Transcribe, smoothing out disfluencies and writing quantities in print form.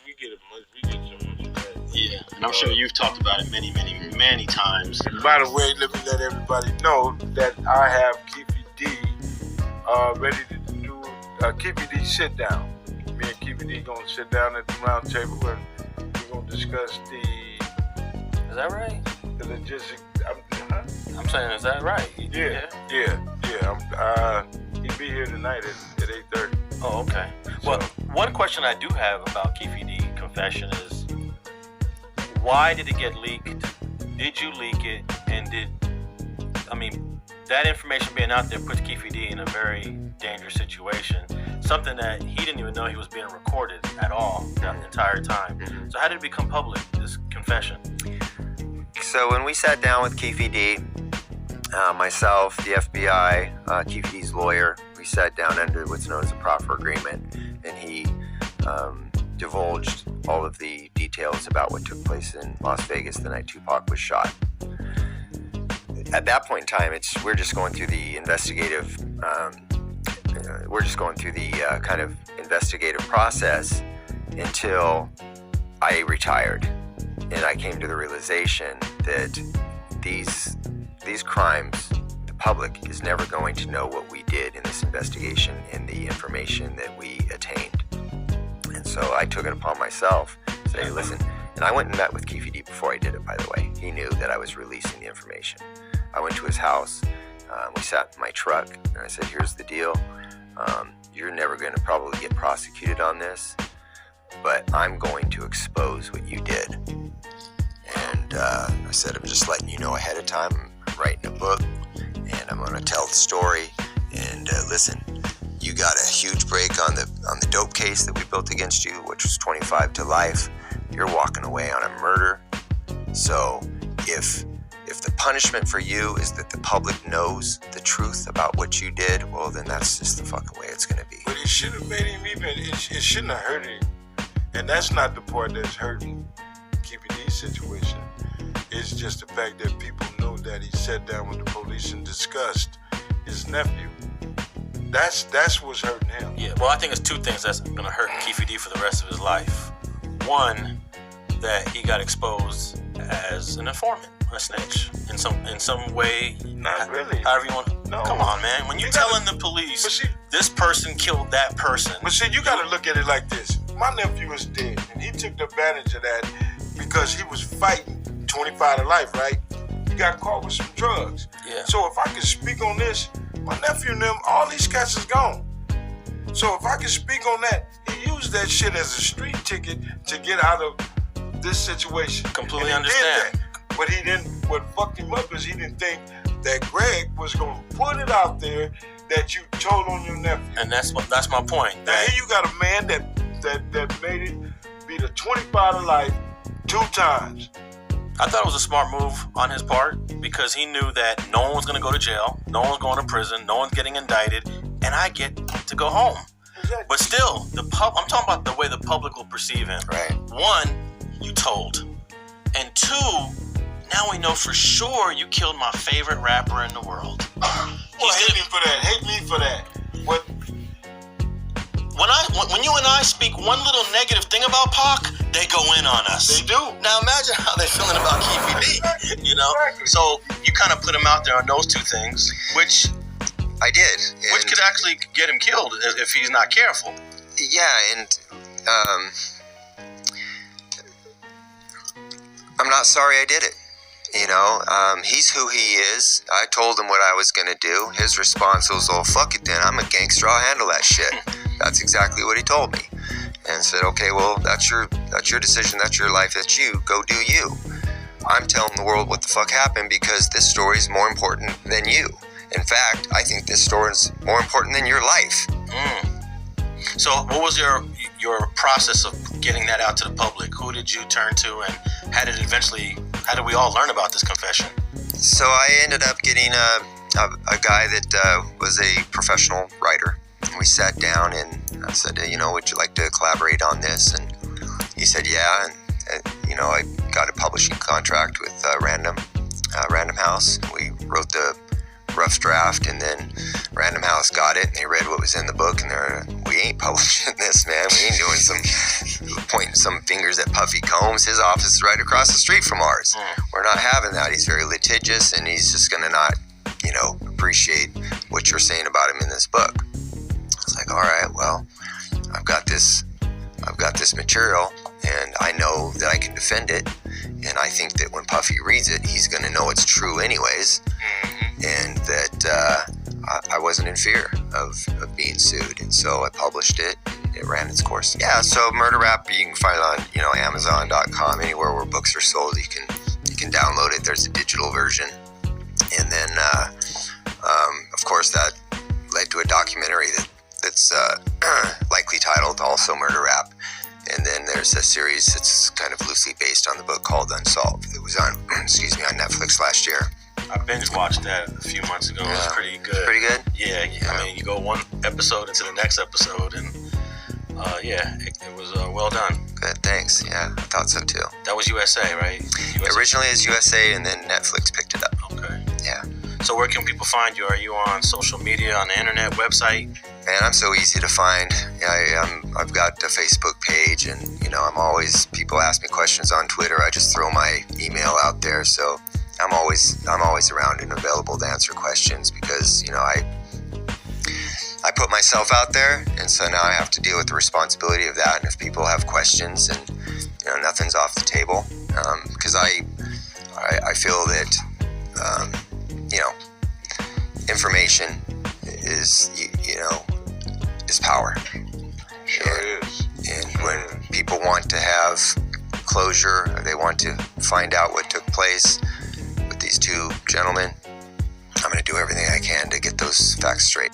We get so much of that. Yeah, and I'm sure you've talked about it many times. By the way, let me let everybody know that I have Keefe D ready to do a Keefe D sit down. Me and Keefe D gonna sit down at the round table and we're gonna discuss the. Is that right? The logistics. I'm saying, is that right? Yeah. He'll be here tonight at 8:30. Oh, okay. So, Well, one question I do have about Keefe D confession is, why did it get leaked? Did you leak it? And that information being out there puts Keefe D in a very dangerous situation. Something that he didn't even know he was being recorded at all the entire time. So how did it become public, this confession? So when we sat down with Keefe D, myself, the FBI, Keefe D's lawyer, we sat down under what's known as a proffer agreement, and he divulged all of the details about what took place in Las Vegas the night Tupac was shot. At that point in time, we're just going through the investigative, kind of investigative process until I retired, and I came to the realization that these crimes, the public is never going to know what we did in this investigation and the information that we attained. And so I took it upon myself to say, listen, and I went and met with Keefe D before I did it, by the way. He knew that I was releasing the information. I went to his house, we sat in my truck, and I said, here's the deal. You're never going to probably get prosecuted on this, but I'm going to expose what you did. And I said, I'm just letting you know ahead of time. I'm writing a book, and I'm going to tell the story. And listen, you got a huge break on the dope case that we built against you, which was 25 to life. You're walking away on a murder. So if the punishment for you is that the public knows the truth about what you did, well, then that's just the fucking way it's going to be. But it should have made him it shouldn't have hurt him. And that's not the part that's hurting Keefe D's situation. It's just the fact that people know that he sat down with the police and discussed his nephew. That's what's hurting him. Yeah, well, I think it's two things that's going to hurt Keefe D for the rest of his life. One, that he got exposed as an informant, a snitch, in some way. Not really. However you want. No. Come on, man. When you're telling the police this person killed that person. But see, you got to look at it like this. My nephew is dead, and he took advantage of that because he was fighting 25 to life, right? He got caught with some drugs. Yeah. So if I can speak on this, my nephew and them, all these cats is gone. So if I can speak on that, he used that shit as a street ticket to get out of this situation. Completely understand. But he didn't, what fucked him up is he didn't think that Greg was going to put it out there that you told on your nephew. And that's my point. Now here you got a man that made it be the 25 to life 2 times. I thought it was a smart move on his part because he knew that no one was going to go to jail, no one's going to prison, no one's getting indicted, and I get to go home. Exactly. But still, I'm talking about the way the public will perceive him. Right. 1, you told. And 2, now we know for sure you killed my favorite rapper in the world. Well, hate me for that. Hate me for that. What? When you and I speak one little negative thing about Pac, they go in on us. They do. Now imagine how they're feeling about Keefe D, you know? Exactly. So you kind of put him out there on those 2 things, which I did. which could actually get him killed if he's not careful. Yeah, and I'm not sorry I did it. You know, he's who he is. I told him what I was going to do. His response was, oh, fuck it then. I'm a gangster. I'll handle that shit. That's exactly what he told me. And said, okay, well, that's your decision. That's your life. That's you. Go do you. I'm telling the world what the fuck happened because this story is more important than you. In fact, I think this story is more important than your life. So what was your process of getting that out to the public? Who did you turn to, and how did we all learn about this confession? So I ended up getting a guy that was a professional writer. We sat down and I said, you know, would you like to collaborate on this? And he said, yeah. And you know, I got a publishing contract with Random House. We wrote the rough draft, and then Random House got it, and they read what was in the book, and we ain't publishing this, man. We ain't doing some pointing some fingers at Puffy Combs. His office is right across the street from ours. We're not having that. He's very litigious, and he's just going to not, appreciate what you're saying about him in this book. It's like, all right, well, I've got this material, and I know that I can defend it, and I think that when Puffy reads it, he's going to know it's true anyways, and that I wasn't in fear of being sued, and so I published it. It ran its course. Yeah, so Murder Rap you can find on Amazon.com, anywhere where books are sold. You can download it. There's a digital version, and then of course that led to a documentary that's likely titled also Murder Rap. And then there's a series that's kind of loosely based on the book called Unsolved. It was on on Netflix last year. I binge watched that a few months ago. It was pretty good. Pretty good? Yeah. I mean, you go one episode into the next episode, and it was well done. Good, thanks. Yeah, I thought so too. That was USA, right? USA? Originally it's USA, and then Netflix picked it up. Okay. Yeah. So where can people find you? Are you on social media, on the internet, website? Man, I'm so easy to find. I've got a Facebook page, and people ask me questions on Twitter. I just throw my email out there, so I'm always around and available to answer questions because I put myself out there, and so now I have to deal with the responsibility of that. And if people have questions, and nothing's off the table, because I feel that information is power. Sure is. And when people want to have closure, or they want to find out what took place with these two gentlemen, I'm going to do everything I can to get those facts straight.